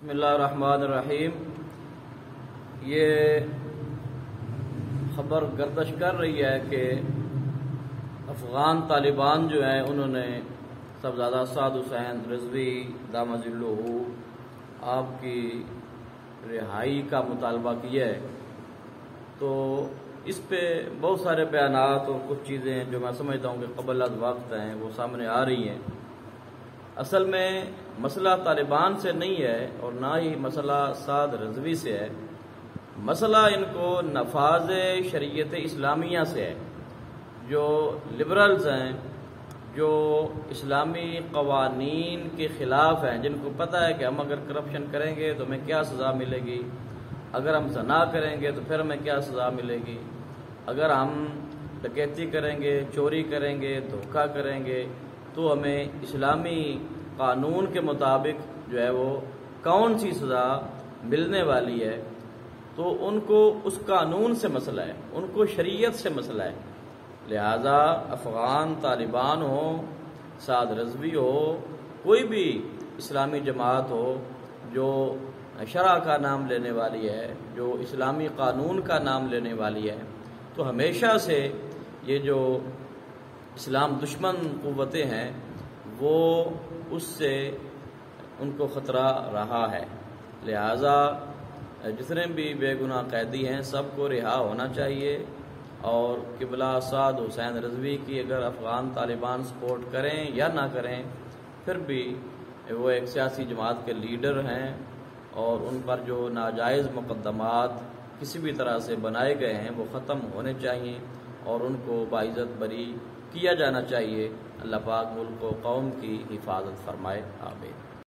بسم اللہ الرحمن الرحیم۔ یہ خبر گردش کر رہی ہے کہ افغان طالبان جو ہیں انہوں نے صاحبزادہ سعد حسین رضوی دامہ ظلہ آپ کی رہائی کا مطالبہ کیا ہے، تو اس پہ بہت سارے بیانات اور کچھ چیزیں جو میں سمجھتا ہوں کہ قبل از وقت ہیں وہ سامنے آ رہی ہیں۔ اصل میں مسئلہ طالبان سے نہیں ہے اور نہ ہی مسئلہ سعد رضوی سے ہے، مسئلہ ان کو نفاذ شریعت اسلامیہ سے ہے۔ جو لبرلز ہیں، جو اسلامی قوانین کے خلاف ہیں، جن کو پتہ ہے کہ ہم اگر کرپشن کریں گے تو ہمیں کیا سزا ملے گی، اگر ہم زنا کریں گے تو پھر ہمیں کیا سزا ملے گی، اگر ہم ڈکیتی کریں گے، چوری کریں گے، دھوکہ کریں گے تو ہمیں اسلامی قانون کے مطابق جو ہے وہ کون سی سزا ملنے والی ہے، تو ان کو اس قانون سے مسئلہ ہے، ان کو شریعت سے مسئلہ ہے۔ لہذا افغان طالبان ہو، سعد رضوی ہو، کوئی بھی اسلامی جماعت ہو جو شرع کا نام لینے والی ہے، جو اسلامی قانون کا نام لینے والی ہے، تو ہمیشہ سے یہ جو اسلام دشمن قوتیں ہیں وہ اس سے ان کو خطرہ رہا ہے۔ لہذا جتنے بھی بے گناہ قیدی ہیں سب کو رہا ہونا چاہیے، اور قبلہ سعد حسین رضوی کی اگر افغان طالبان سپورٹ کریں یا نہ کریں، پھر بھی وہ ایک سیاسی جماعت کے لیڈر ہیں اور ان پر جو ناجائز مقدمات کسی بھی طرح سے بنائے گئے ہیں وہ ختم ہونے چاہیے اور ان کو باعزت بری کیا جانا چاہیے۔ اللہ پاک ملک و قوم کی حفاظت فرمائے، آمین۔